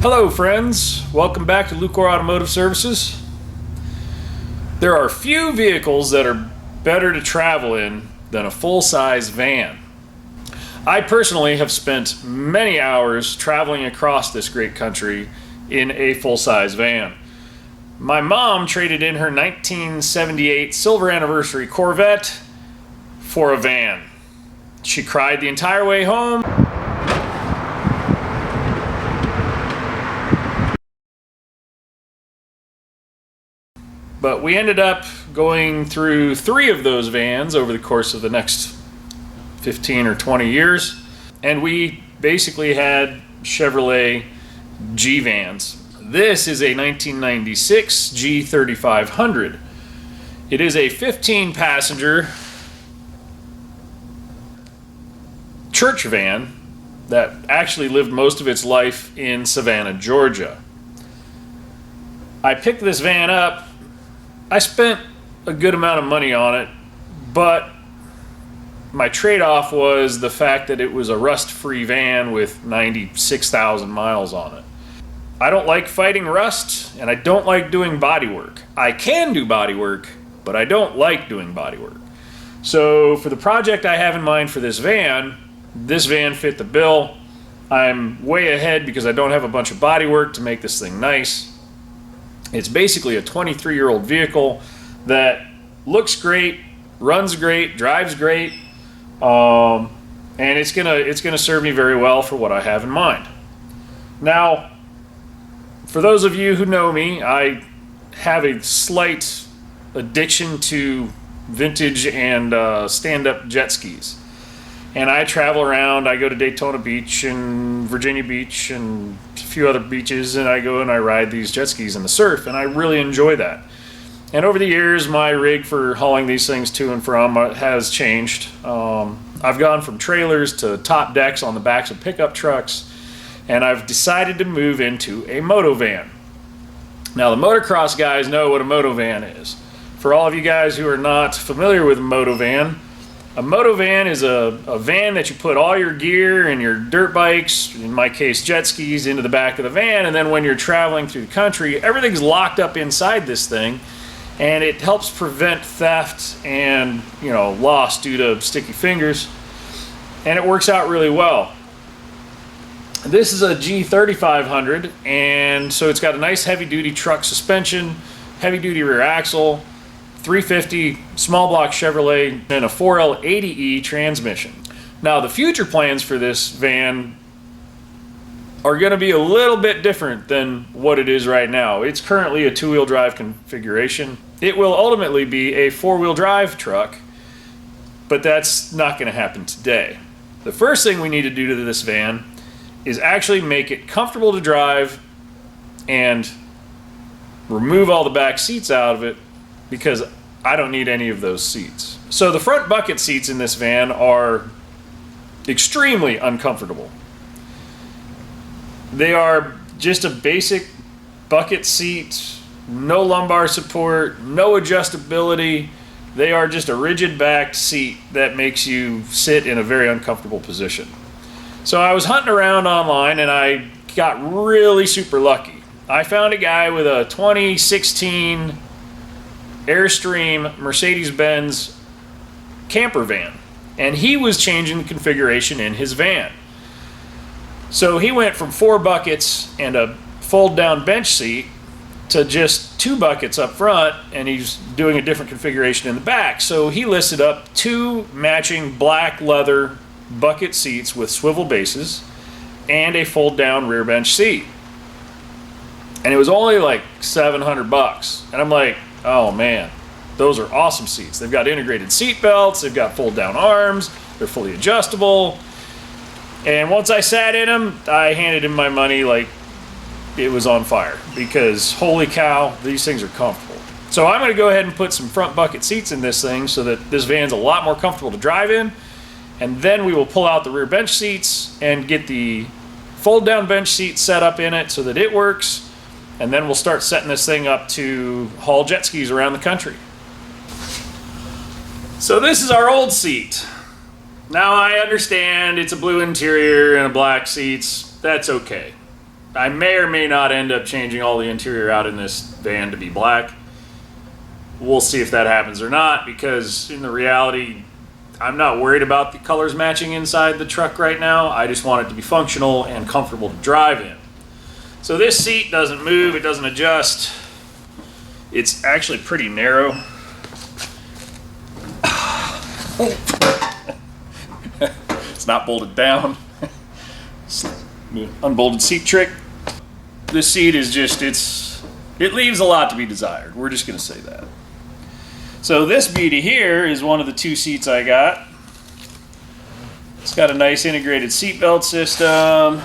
Hello friends, welcome back to Lucore Automotive Services. There are few vehicles that are better to travel in than a full-size van. I personally have spent many hours traveling across this great country in a full-size van. My mom traded in her 1978 Silver Anniversary Corvette for a van. She cried the entire way home. But we ended up going through 3 of those vans over the course of the next 15 or 20 years. And we basically had Chevrolet G vans. This is a 1996 G3500. It is a 15-passenger church van that actually lived most of its life in Savannah, Georgia. I picked this van up. I spent a good amount of money on it, but my trade-off was the fact that it was a rust-free van with 96,000 miles on it. I don't like fighting rust, and I don't like doing body work. I can do body work, but I don't like doing body work. So for the project I have in mind for this van fit the bill. I'm way ahead because I don't have a bunch of body work to make this thing nice. It's basically a 23-year-old vehicle that looks great, runs great, drives great, and it's gonna serve me very well for what I have in mind. Now, for those of you who know me, I have a slight addiction to vintage and stand-up jet skis. And I travel around. I go to Daytona Beach and Virginia Beach and a few other beaches, and I go and I ride these jet skis in the surf, and I really enjoy that. And over the years, my rig for hauling these things to and from has changed. I've gone from trailers to top decks on the backs of pickup trucks, and I've decided to move into a MotoVan. Now, the motocross guys know what a MotoVan is. For all of you guys who are not familiar with a MotoVan is a van that you put all your gear and your dirt bikes, in my case jet skis, into the back of the van, and then when you're traveling through the country, everything's locked up inside this thing, and it helps prevent theft and loss due to sticky fingers, and it works out really well. This is a G3500, and so it's got a nice heavy-duty truck suspension, heavy-duty rear axle, 350 small block Chevrolet, and a 4L80E transmission. Now, the future plans for this van are going to be a little bit different than what it is right now. It's currently a 2-wheel drive configuration. It will ultimately be a 4-wheel drive truck, but that's not going to happen today. The first thing we need to do to this van is actually make it comfortable to drive and remove all the back seats out of it, because I don't need any of those seats. So the front bucket seats in this van are extremely uncomfortable. They are just a basic bucket seat, no lumbar support, no adjustability. They are just a rigid backed seat that makes you sit in a very uncomfortable position. So I was hunting around online and I got really super lucky. I found a guy with a 2016 Airstream Mercedes camper van, and he was changing the configuration in his van. So he went from 4 buckets and a fold down bench seat to just 2 buckets up front, and he's doing a different configuration in the back. So he listed up 2 matching black leather bucket seats with swivel bases and a fold down rear bench seat, and it was only like $700. And I'm like, oh man, those are awesome seats. They've got integrated seat belts, they've got fold down arms, they're fully adjustable. And once I sat in them, I handed him my money like it was on fire, because holy cow, these things are comfortable. So I'm going to go ahead and put some front bucket seats in this thing so that this van's a lot more comfortable to drive in, and then we will pull out the rear bench seats and get the fold down bench seat set up in it so that it works. And then we'll start setting this thing up to haul jet skis around the country. So this is our old seat. Now I understand it's a blue interior and a black seats. That's okay. I may or may not end up changing all the interior out in this van to be black. We'll see if that happens or not, because in the reality, I'm not worried about the colors matching inside the truck right now. I just want it to be functional and comfortable to drive in. So this seat doesn't move, it doesn't adjust. It's actually pretty narrow. It's not bolted down. Unbolted seat trick. This seat is just, it leaves a lot to be desired. We're just gonna say that. So this beauty here is one of the 2 seats I got. It's got a nice integrated seatbelt system.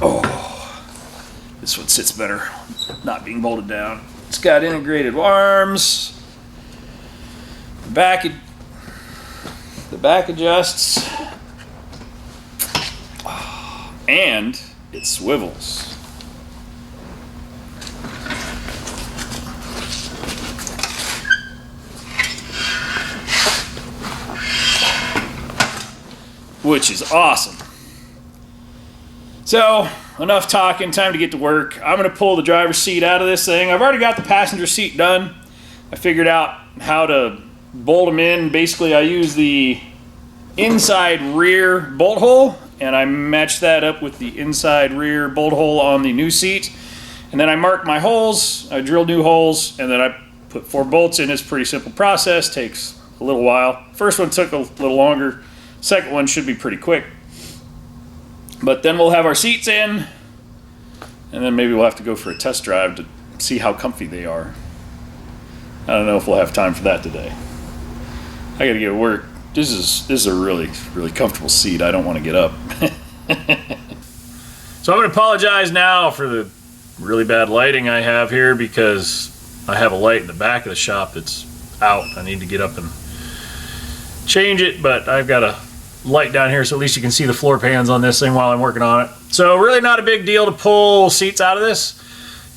Oh, this one sits better, not being bolted down. It's got integrated arms. The back adjusts. And it swivels. Which is awesome. So, enough talking, time to get to work. I'm gonna pull the driver's seat out of this thing. I've already got the passenger seat done. I figured out how to bolt them in. Basically, I use the inside rear bolt hole, and I matched that up with the inside rear bolt hole on the new seat. And then I marked my holes, I drilled new holes, and then I put 4 bolts in. It's a pretty simple process, takes a little while. First one took a little longer. Second one should be pretty quick. But then we'll have our seats in, and then maybe we'll have to go for a test drive to see how comfy they are. I don't know if we'll have time for that today. I gotta get to work. This is a really, really comfortable seat. I don't want to get up. So I'm gonna apologize now for the really bad lighting I have here, because I have a light in the back of the shop that's out. I need to get up and change it, but I've got a light down here so at least you can see the floor pans on this thing while I'm working on it. So really not a big deal to pull seats out of this.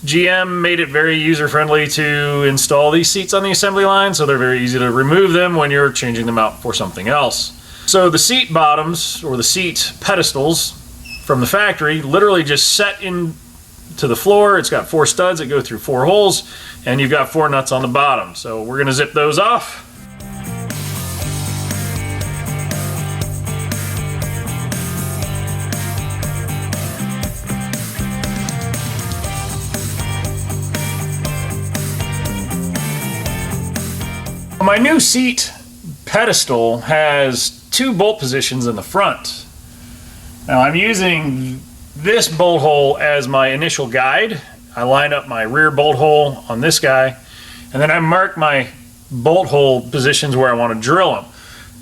GM made it very user-friendly to install these seats on the assembly line, so they're very easy to remove them when you're changing them out for something else. So the seat bottoms, or the seat pedestals from the factory, literally just set into the floor. It's got 4 studs that go through 4 holes, and you've got 4 nuts on the bottom. So we're gonna zip those off. My new seat pedestal has 2 bolt positions in the front. Now I'm using this bolt hole as my initial guide. I line up my rear bolt hole on this guy, and then I mark my bolt hole positions where I want to drill them.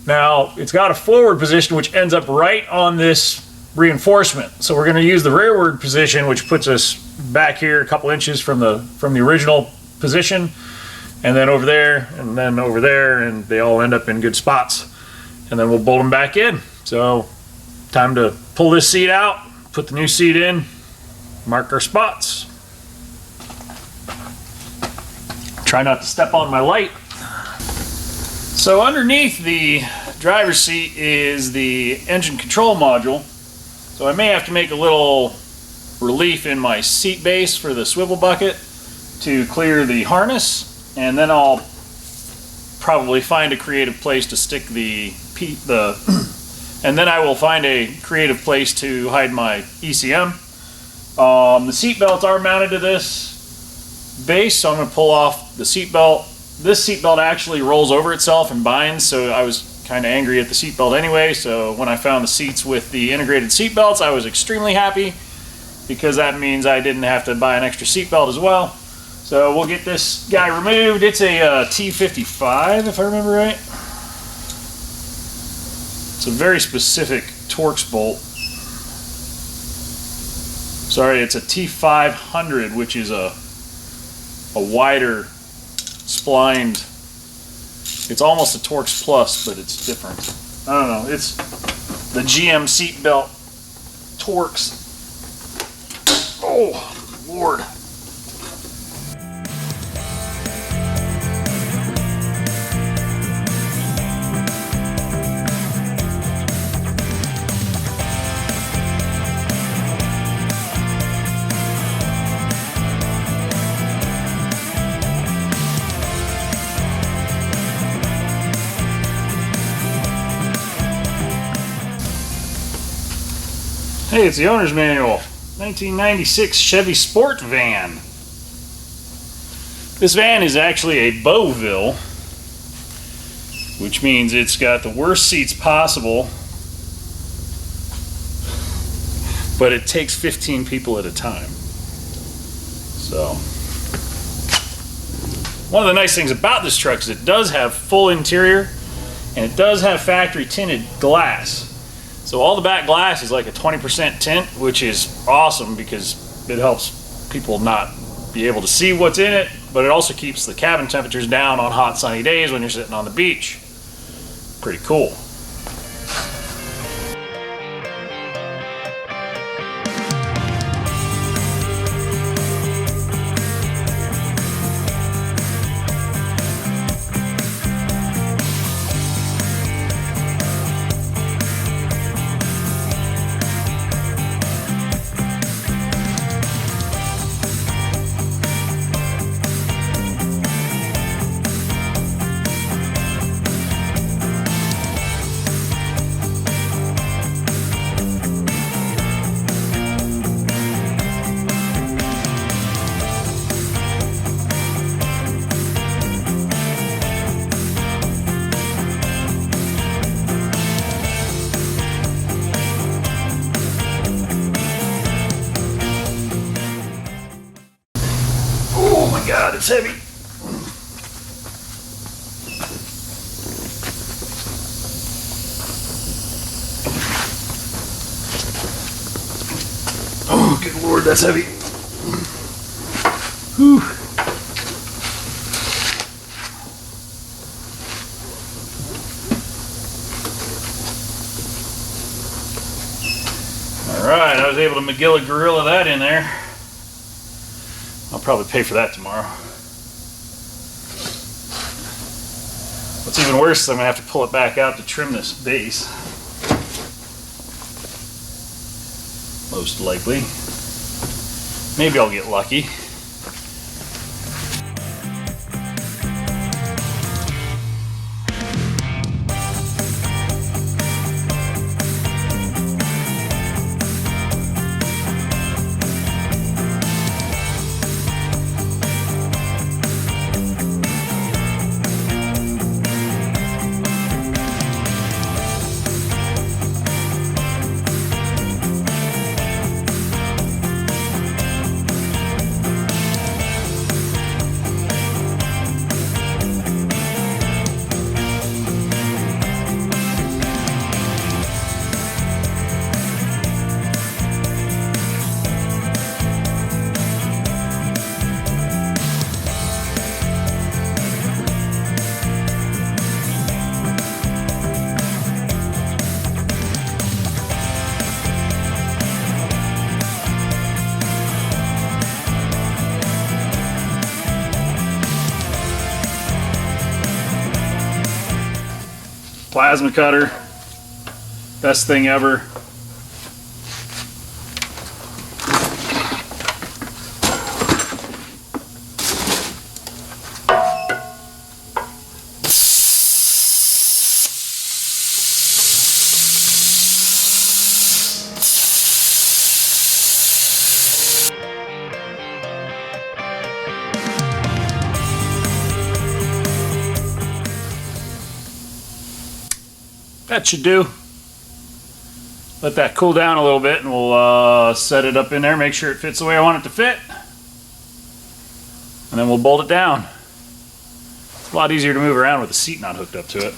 Now it's got a forward position which ends up right on this reinforcement. So we're going to use the rearward position, which puts us back here a couple inches from the original position. And then over there, and then over there, and they all end up in good spots. And then we'll bolt them back in. So, time to pull this seat out, put the new seat in, mark our spots. Try not to step on my light. So underneath the driver's seat is the engine control module. So I may have to make a little relief in my seat base for the swivel bucket to clear the harness. And then I'll probably find a creative place to stick and then I will find a creative place to hide my ECM. The seat belts are mounted to this base, so I'm going to pull off the seat belt. This seat belt actually rolls over itself and binds, so I was kind of angry at the seat belt anyway. So when I found the seats with the integrated seat belts, I was extremely happy, because that means I didn't have to buy an extra seat belt as well. So we'll get this guy removed. It's a T55, if I remember right. It's a very specific Torx bolt. Sorry, it's a T500, which is a wider splined. It's almost a Torx Plus, but it's different. I don't know. It's the GM seat belt Torx. Oh, Lord. Hey, it's the owner's manual. 1996 Chevy Sport Van. This van is actually a Beauville, which means it's got the worst seats possible, but it takes 15 people at a time. So, one of the nice things about this truck is it does have full interior, and it does have factory tinted glass. So all the back glass is like a 20% tint, which is awesome because it helps people not be able to see what's in it, but it also keeps the cabin temperatures down on hot sunny days when you're sitting on the beach. Pretty cool. Oh my God, it's heavy. Oh, good Lord, that's heavy. Whew. All right, I was able to McGilla Gorilla that in there. I'll probably pay for that tomorrow. What's even worse is I'm going to have to pull it back out to trim this base. Most likely. Maybe I'll get lucky. Plasma cutter, best thing ever. That should do. Let that cool down a little bit and we'll set it up in there, make sure it fits the way I want it to fit. And then we'll bolt it down. It's a lot easier to move around with the seat not hooked up to it.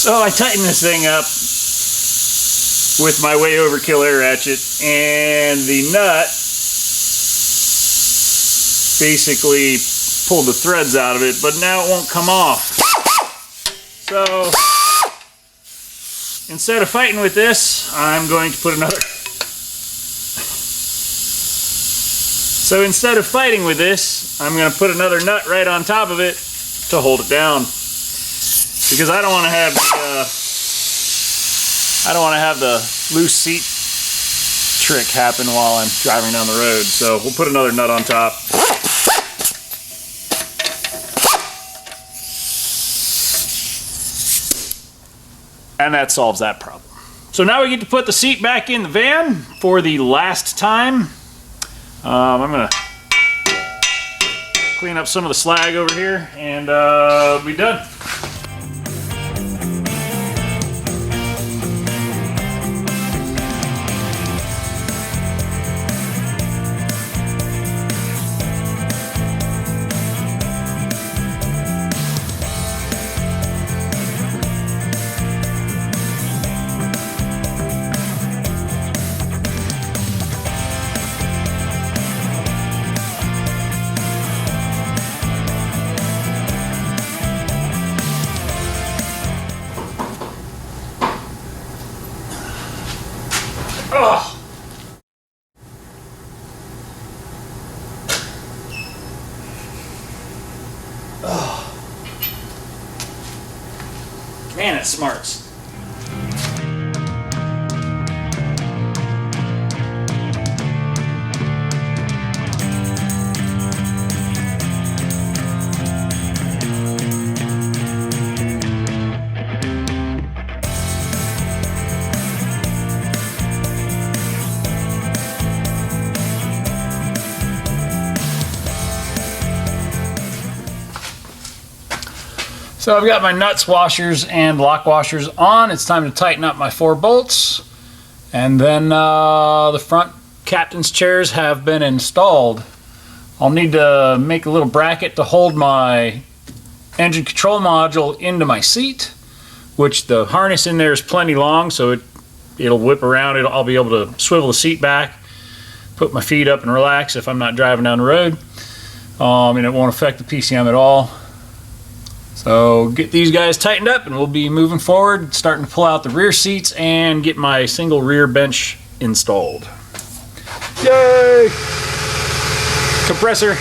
So I tightened this thing up with my way overkill air ratchet, and the nut basically pulled the threads out of it, but now it won't come off. So instead of fighting with this, I'm going to put another. So instead of fighting with this, I'm going to put another nut right on top of it to hold it down, because I don't want to have the loose seat trick happen while I'm driving down the road. So we'll put another nut on top. And that solves that problem. So now we get to put the seat back in the van for the last time. I'm gonna clean up some of the slag over here and be done. Oh. Oh. Man, it smarts. So I've got my nuts washers and lock washers on. It's time to tighten up my 4 bolts. And then the front captain's chairs have been installed. I'll need to make a little bracket to hold my engine control module into my seat, which the harness in there is plenty long, so it'll whip around. I'll be able to swivel the seat back, put my feet up and relax if I'm not driving down the road. And it won't affect the PCM at all. So get these guys tightened up and we'll be moving forward, starting to pull out the rear seats and get my single rear bench installed. Yay! Compressor.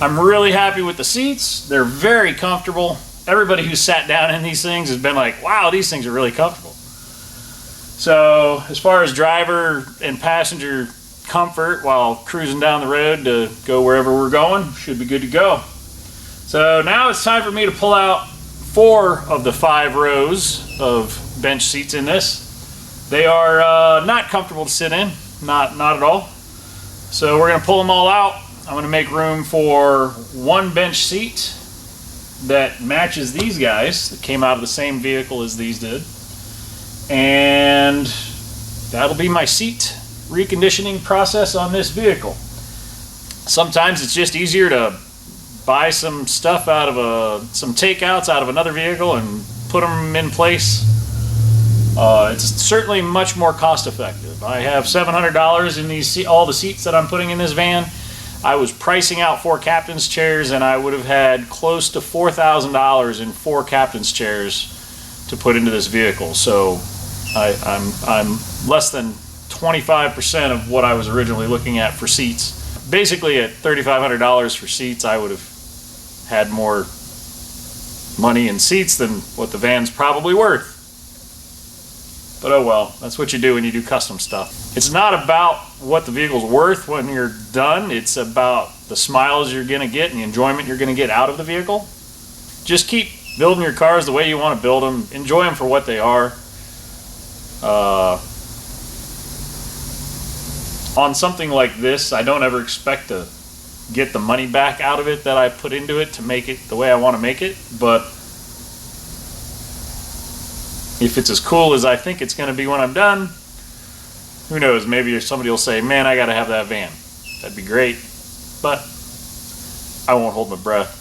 I'm really happy with the seats. They're very comfortable. Everybody who's sat down in these things has been like, wow, these things are really comfortable. So as far as driver and passenger comfort while cruising down the road to go wherever we're going, should be good to go. So now it's time for me to pull out 4 of the 5 rows of bench seats in this. They are not comfortable to sit in, not at all. So we're going to pull them all out. I'm going to make room for 1 bench seat that matches these guys that came out of the same vehicle as these did. And that'll be my seat reconditioning process on this vehicle. Sometimes it's just easier to buy some stuff out of some takeouts out of another vehicle and put them in place. It's certainly much more cost effective. I have $700 in these all the seats that I'm putting in this van. I was pricing out 4 captain's chairs, and I would have had close to $4,000 in 4 captain's chairs to put into this vehicle. So I'm less than 25% of what I was originally looking at for seats. Basically, at $3,500 for seats, I would have had more money in seats than what the van's probably worth. But oh well, that's what you do when you do custom stuff. It's not about what the vehicle's worth when you're done. It's about the smiles you're going to get and the enjoyment you're going to get out of the vehicle. Just keep building your cars the way you want to build them. Enjoy them for what they are. On something like this, I don't ever expect to get the money back out of it that I put into it to make it the way I want to make it. But if it's as cool as I think it's going to be when I'm done, who knows, maybe somebody will say, man, I got to have that van. That'd be great. But I won't hold my breath.